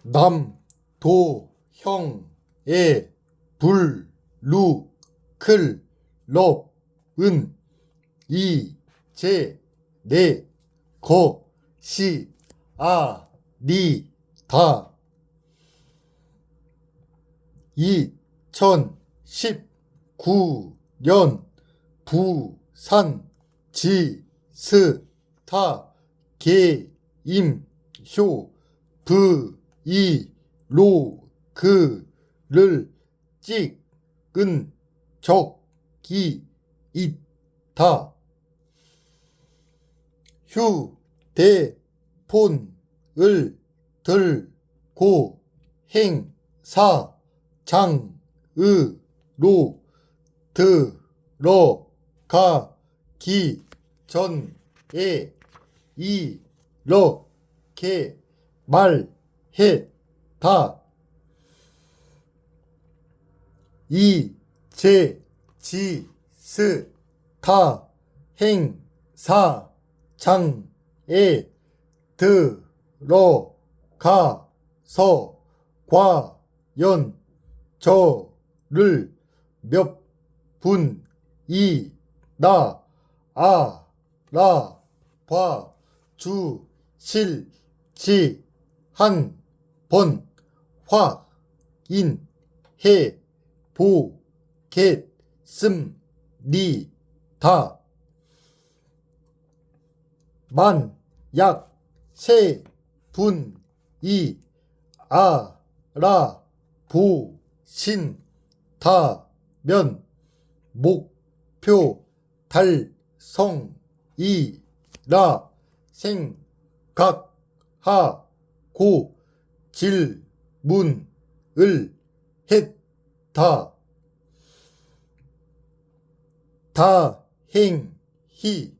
남도형의 블루클럽은 이제 내 것이 아니다. 2019년 부산 지스타 게임쇼 브이로그를 찍은 적이 있다. 휴대폰을 들고 행사장으로 들어가기 전에 이렇게 말했다. 이제 지스타 행사장에 들어가서 과연 저를 몇 분이나 알아봐 주실지 한번 확인해 보겠습니다. 만약 세 분이 알아보신다면 목표 달성이라 생각하고 질문을 했다. 다행히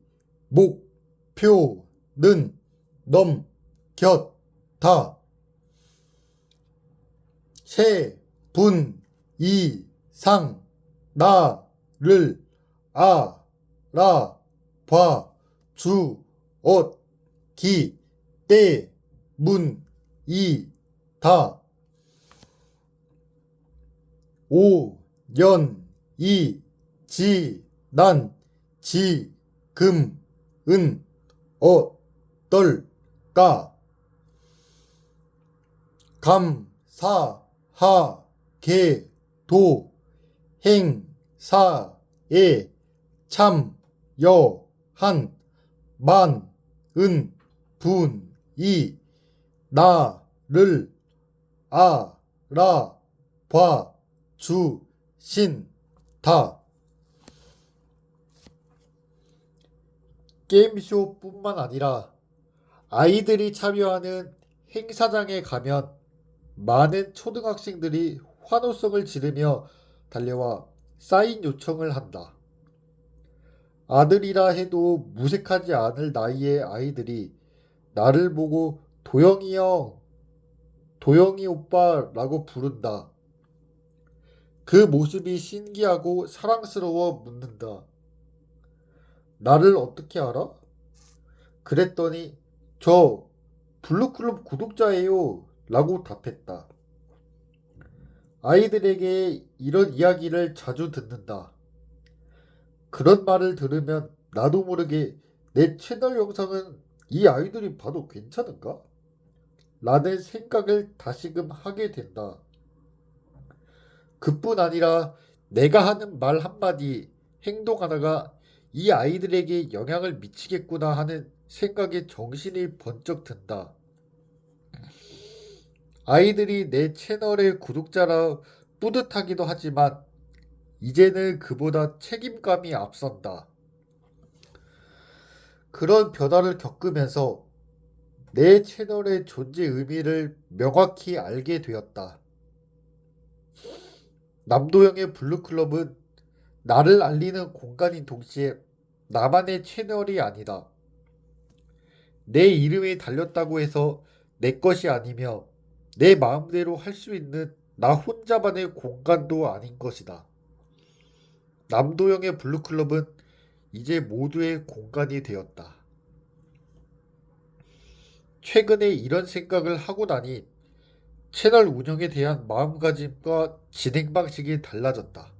목표는 넘겼다. 세 분 이상 나를 알아봐 주었기 때문이다. 5년이 지난 지금은 어떨까? 감사하게도 행사에 참여한 많은 분이 나를 알아봐 주신다. 게임쇼뿐만 아니라 아이들이 참여하는 행사장에 가면 많은 초등학생들이 환호성을 지르며 달려와 사인 요청을 한다. 아들이라 해도 무색하지 않을 나이의 아이들이 나를 보고 도영이 형, 도영이 오빠라고 부른다. 그 모습이 신기하고 사랑스러워 묻는다. 나를 어떻게 알아? 그랬더니 저 블루클럽 구독자예요 라고 답했다. 아이들에게 이런 이야기를 자주 듣는다. 그런 말을 들으면 나도 모르게 내 채널 영상은 이 아이들이 봐도 괜찮은가? 라는 생각을 다시금 하게 된다. 그뿐 아니라 내가 하는 말 한마디, 행동 하나가 이 아이들에게 영향을 미치겠구나 하는 생각에 정신이 번쩍 든다. 아이들이 내 채널의 구독자라 뿌듯하기도 하지만 이제는 그보다 책임감이 앞선다. 그런 변화를 겪으면서 내 채널의 존재 의미를 명확히 알게 되었다. 남도영의 블루클럽은 나를 알리는 공간인 동시에 나만의 채널이 아니다. 내 이름이 달렸다고 해서 내 것이 아니며 내 마음대로 할 수 있는 나 혼자만의 공간도 아닌 것이다. 남도영의 블루클럽은 이제 모두의 공간이 되었다. 최근에 이런 생각을 하고 나니 채널 운영에 대한 마음가짐과 진행 방식이 달라졌다.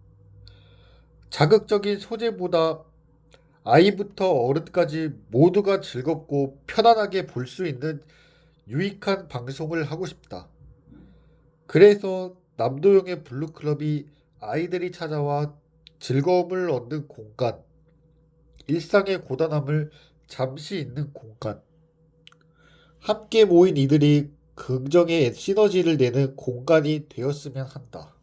자극적인 소재보다 아이부터 어른까지 모두가 즐겁고 편안하게 볼 수 있는 유익한 방송을 하고 싶다. 그래서 남도영의 블루클럽이 아이들이 찾아와 즐거움을 얻는 공간, 일상의 고단함을 잠시 잊는 공간, 함께 모인 이들이 긍정의 시너지를 내는 공간이 되었으면 한다.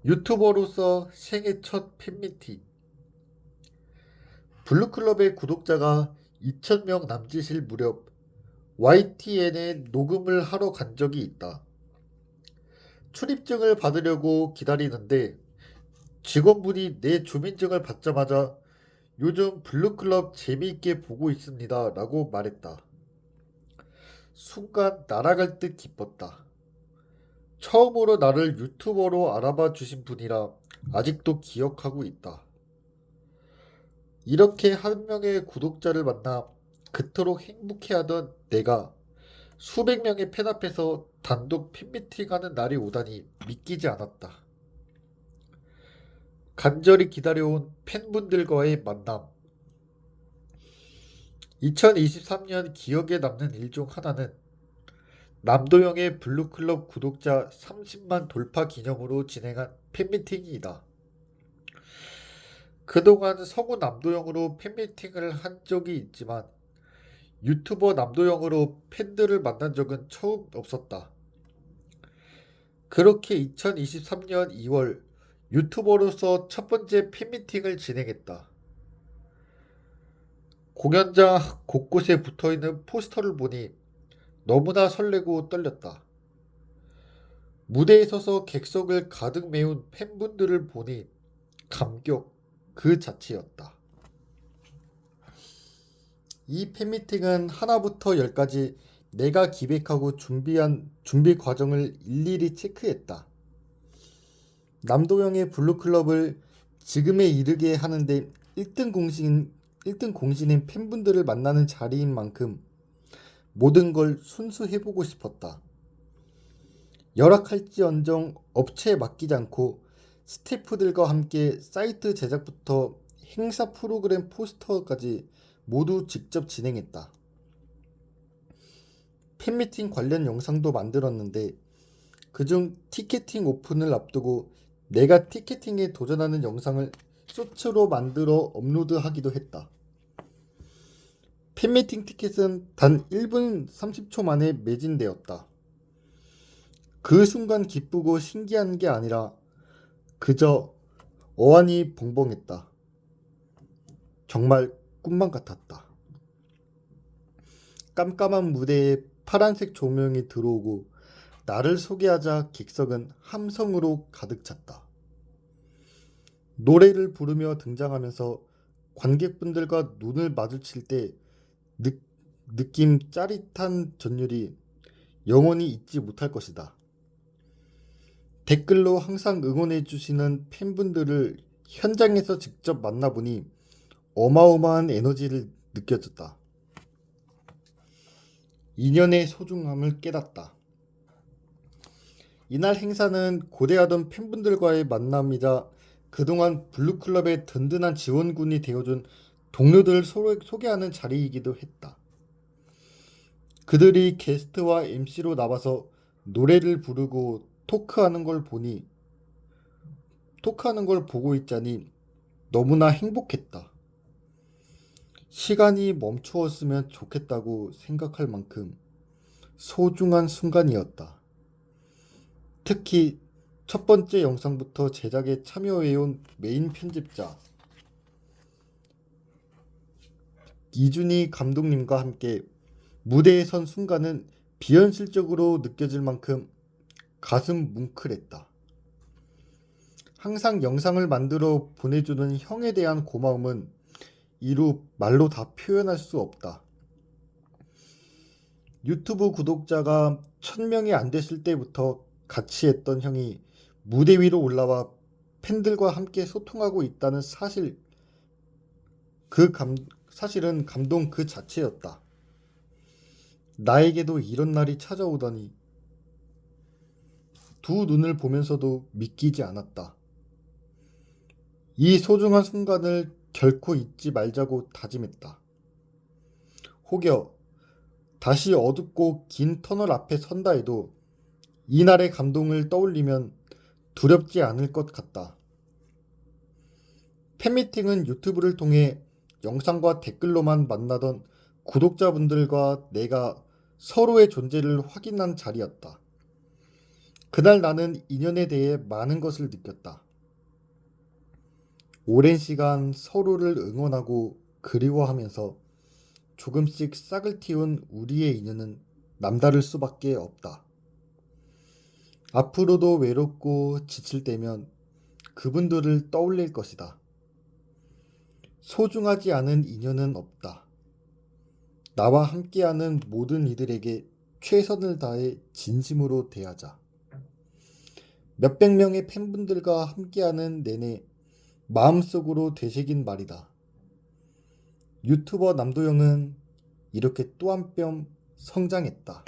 유튜버로서 생애 첫 팬미팅. 블루클럽의 구독자가 2,000명 남짓일 무렵 YTN에 녹음을 하러 간 적이 있다. 출입증을 받으려고 기다리는데 직원분이 내 주민증을 받자마자 요즘 블루클럽 재미있게 보고 있습니다 라고 말했다. 순간 날아갈 듯 기뻤다. 처음으로 나를 유튜버로 알아봐 주신 분이라 아직도 기억하고 있다. 이렇게 한 명의 구독자를 만나 그토록 행복해하던 내가 수백 명의 팬 앞에서 단독 팬미팅하는 날이 오다니 믿기지 않았다. 간절히 기다려온 팬분들과의 만남. 2023년 기억에 남는 일 중 하나는 남도영의 블루클럽 구독자 30만 돌파 기념으로 진행한 팬미팅이다. 그동안 성우 남도영으로 팬미팅을 한 적이 있지만 유튜버 남도영으로 팬들을 만난 적은 처음 없었다. 그렇게 2023년 2월 유튜버로서 첫 번째 팬미팅을 진행했다. 공연장 곳곳에 붙어있는 포스터를 보니 너무나 설레고 떨렸다. 무대에 서서 객석을 가득 메운 팬분들을 보니 감격 그 자체였다. 이 팬미팅은 하나부터 열까지 내가 기획하고 준비한 준비 과정을 일일이 체크했다. 남도영의 블루클럽을 지금에 이르게 하는데 1등 공신인 팬분들을 만나는 자리인 만큼 모든 걸 순수해보고 싶었다. 열악할지언정 업체에 맡기지 않고 스태프들과 함께 사이트 제작부터 행사 프로그램 포스터까지 모두 직접 진행했다. 팬미팅 관련 영상도 만들었는데 그중 티켓팅 오픈을 앞두고 내가 티켓팅에 도전하는 영상을 쇼츠로 만들어 업로드하기도 했다. 팬미팅 티켓은 단 1분 30초 만에 매진되었다. 그 순간 기쁘고 신기한 게 아니라 그저 어안이 벙벙했다. 정말 꿈만 같았다. 깜깜한 무대에 파란색 조명이 들어오고 나를 소개하자 객석은 함성으로 가득 찼다. 노래를 부르며 등장하면서 관객분들과 눈을 마주칠 때 느낌 짜릿한 전율이 영원히 잊지 못할 것이다. 댓글로 항상 응원해 주시는 팬분들을 현장에서 직접 만나보니 어마어마한 에너지를 느껴졌다. 인연의 소중함을 깨닫다. 이날 행사는 고대하던 팬분들과의 만남이자 그동안 블루클럽의 든든한 지원군이 되어준 동료들을 소개하는 자리이기도 했다. 그들이 게스트와 MC로 나와서 노래를 부르고 토크하는 걸 보고 있자니 너무나 행복했다. 시간이 멈추었으면 좋겠다고 생각할 만큼 소중한 순간이었다. 특히 첫 번째 영상부터 제작에 참여해온 메인 편집자 이준희 감독님과 함께 무대에 선 순간은 비현실적으로 느껴질 만큼 가슴 뭉클했다. 항상 영상을 만들어 보내주는 형에 대한 고마움은 이루 말로 다 표현할 수 없다. 유튜브 구독자가 1,000명이 안 됐을 때부터 같이 했던 형이 무대 위로 올라와 팬들과 함께 소통하고 있다는 사실은 감동 그 자체였다. 나에게도 이런 날이 찾아오다니. 두 눈을 보면서도 믿기지 않았다. 이 소중한 순간을 결코 잊지 말자고 다짐했다. 혹여 다시 어둡고 긴 터널 앞에 선다 해도 이날의 감동을 떠올리면 두렵지 않을 것 같다. 팬미팅은 유튜브를 통해 영상과 댓글로만 만나던 구독자분들과 내가 서로의 존재를 확인한 자리였다. 그날 나는 인연에 대해 많은 것을 느꼈다. 오랜 시간 서로를 응원하고 그리워하면서 조금씩 싹을 틔운 우리의 인연은 남다를 수밖에 없다. 앞으로도 외롭고 지칠 때면 그분들을 떠올릴 것이다. 소중하지 않은 인연은 없다. 나와 함께하는 모든 이들에게 최선을 다해 진심으로 대하자. 몇백 명의 팬분들과 함께하는 내내 마음속으로 되새긴 말이다. 유튜버 남도영은 이렇게 또 한 뼘 성장했다.